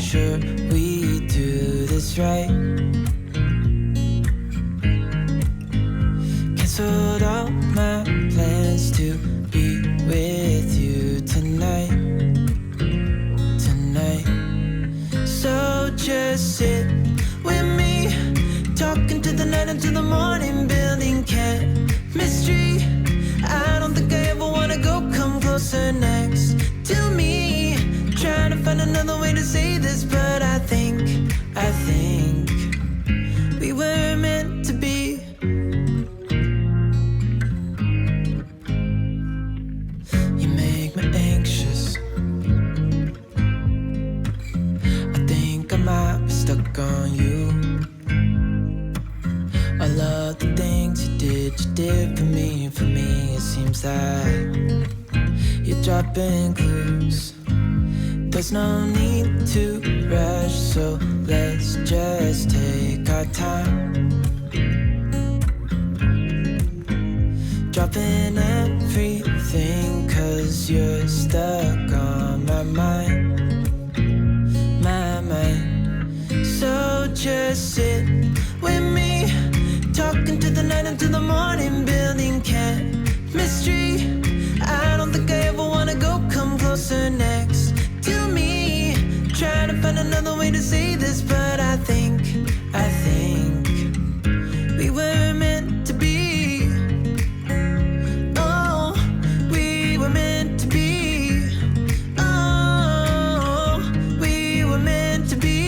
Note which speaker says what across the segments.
Speaker 1: sure we do this right. Canceled all my plans to be with you tonight. So just sit with me, talking to the night until the morning, building chemistry. I don't think I ever wanna go, come closer next to me. Trying to find another way to say this, but I think we were meant to be. You make me anxious. I think I might be stuck on you. All of the things you did for me. For me, it seems like you're dropping clues. There's no need to rush, so let's just take our time. Dropping everything, 'cause you're stuck on my mind. So just sit with me, talking to the night until the morning, building chemistry. I don't think I ever wanna go, come closer next to me. Trying to find another way to say this, but I think we were meant to be. Oh, we were meant to be. Oh, we were meant to be.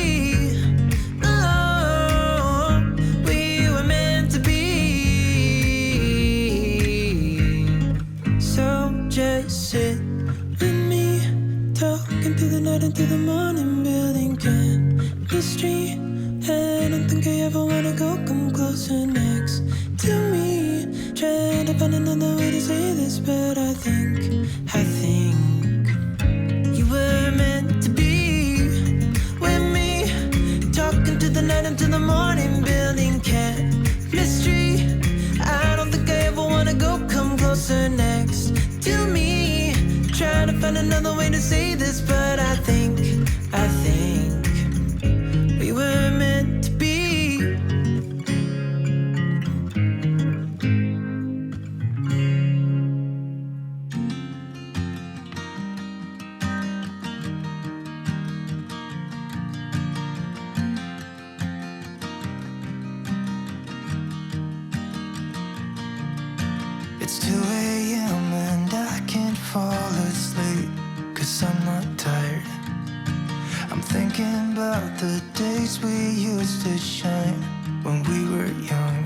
Speaker 1: Oh, we were meant to be. So just sit with me, talking through the night until the morning, building chemistry. I don't think I ever wanna go, come closer next to me. Trying to find another way to say this, but I think you were meant to be with me, talking to the night until the morning, building chemistry. I don't think I ever wanna go, come closer next to me. Trying to find another way to say this, but I think we were meant to be.
Speaker 2: It's 2 a.m. and I can't fall asleep, 'cause I'm not tired. I'm thinking about the days we used to shine when we were young.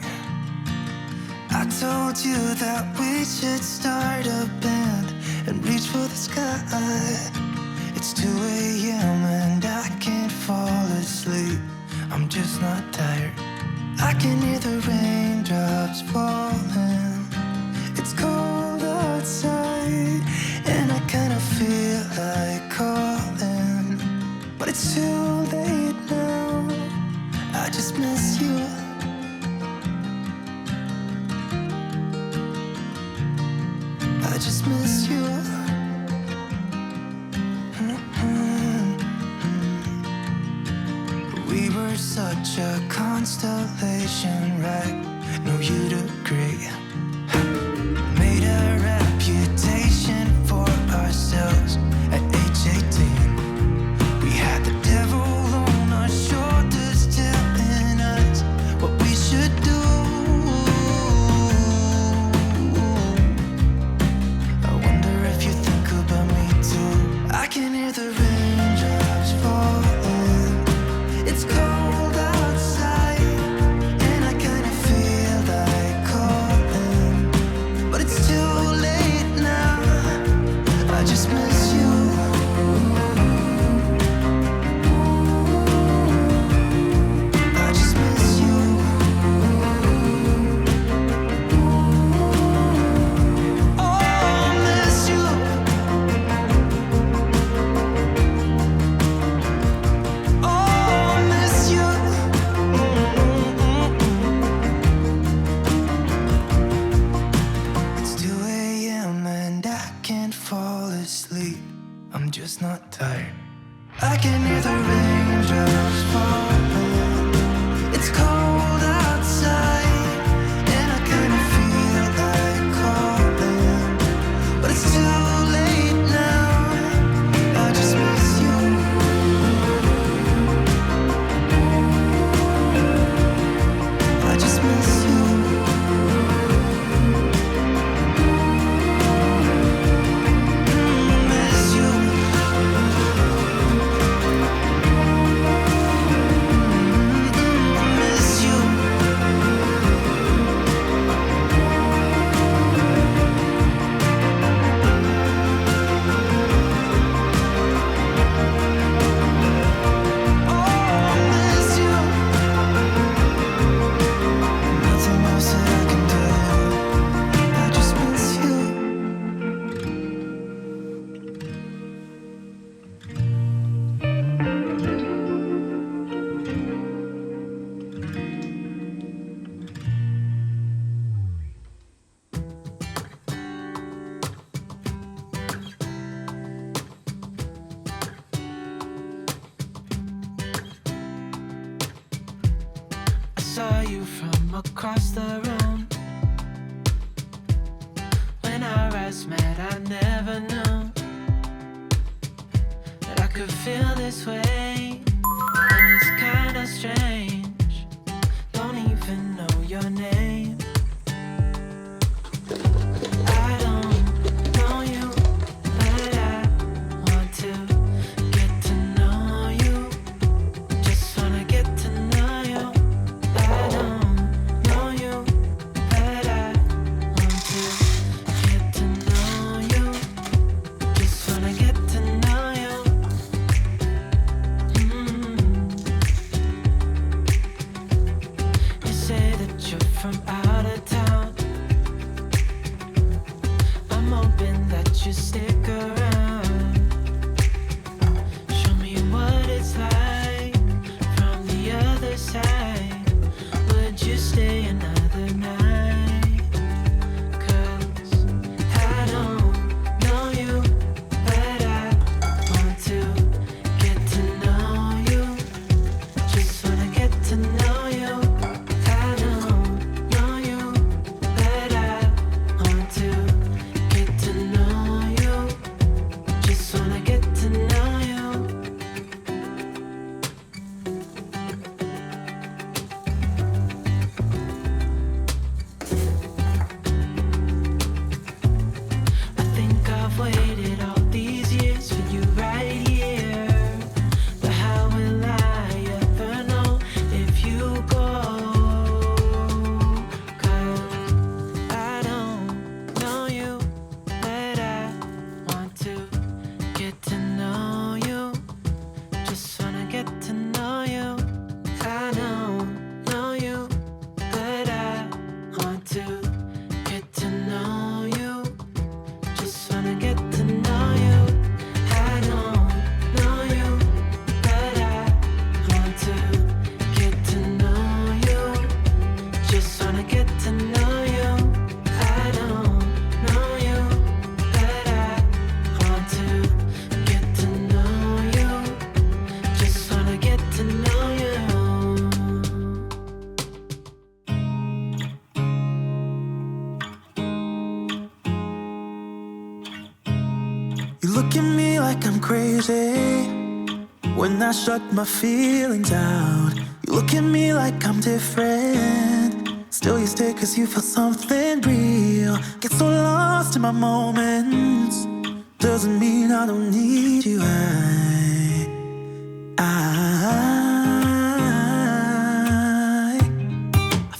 Speaker 2: I told you that we should start a band and reach for the sky. It's 2 a.m. and I can't fall asleep, I'm just not tired. I can hear the raindrops falling. It's cold outside and I kinda feel like calling, but it's too late now. I just miss you. I just miss you. We were such a constellation, right? No, you'd agree. Made a reputation for ourselves at age 18. We had the devil on our shoulders telling us what we should do. I wonder if you think about me too. I can hear the raindrops falling. It's cold outside and I kinda feel like calling. I can hear the raindrops falling. It's cold outside, and I kinda feel like calling, but it's too late now. I just miss you. I just miss you. Miss you. Miss you. Oh, miss you. Nothing else that I can do. I just miss you.
Speaker 1: I saw you from across the room. When our eyes met, I never knew that I could feel this way. And it's kinda strange. Don't even know your name. I don't know you, but I want to get to know you. Just wanna get to know you. I don't know you, but I want to get to know you. Just wanna get to know you. You say that you're from out of town. I'm hoping that you stick around. Show me what it's like from the other side. Would you stay another night? 'Cause I don't know you, but I want to get to know you. Just wanna get to know you. I don't know you, but I want to get to know you. Just wanna get to know you. I think I've waited all these years for you right here. But how will I ever know if you go? 'Cause I don't know you, but I want to get to know you. Just wanna get to know you. I don't know you, but I want to get to know you. Just wanna get to know you. I don't know you, but I want to get to know you. Just wanna get to know you. I don't know you, but I want to get to know you. Just wanna get to know you.
Speaker 2: You look at me like I'm crazy when I shut my feelings out. You look at me like I'm different. Still you stay 'cause you feel something real. Get so lost in my moments. Doesn't mean I don't need you. I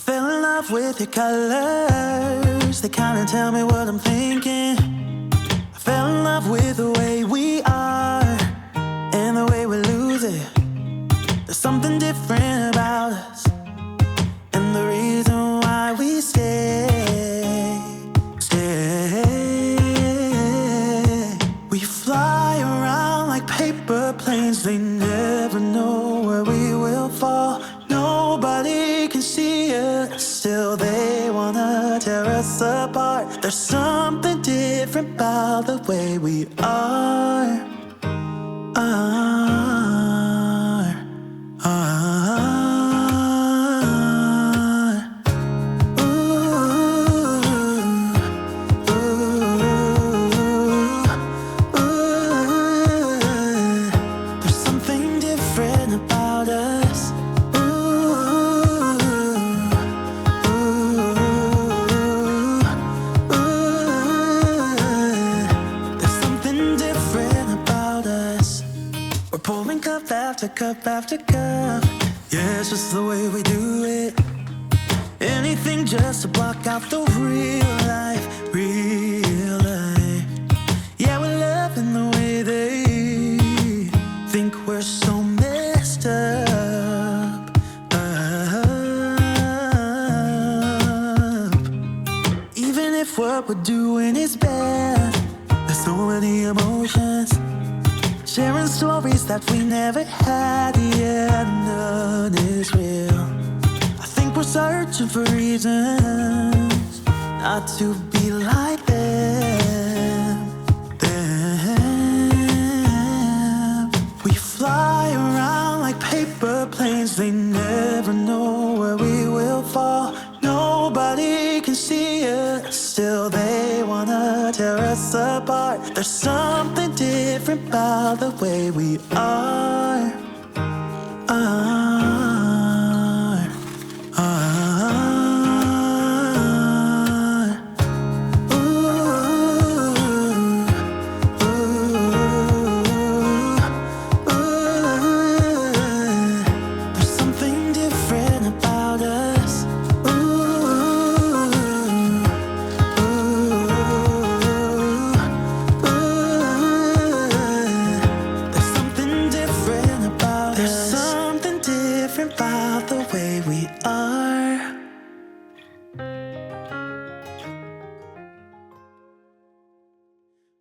Speaker 2: fell in love with your colors. They kinda tell me what I'm thinking. I fell in love with the way we are and the way we lose it. There's something different about us, and the reason why we stay. We fly around like paper planes. They never know where we will fall. Nobody can see us. Still they wanna tear us apart. There's something different about the way we are. something different about us. Ooh, ooh, ooh. There's something different about us. We're pouring cup after cup after cup. Yeah, it's just the way we do it. Anything just to block out the real life, real life. Yeah, we're loving the way they think we're so messed up. Even if what we're doing is bad, there's so many emotions. Sharing stories that we never had, yeah, none is real. I think we're searching for reasons not to be like them. We fly around like paper planes, they never know where we will fall. Nobody can see us, still they wanna tear us apart. There's something different about the way we are.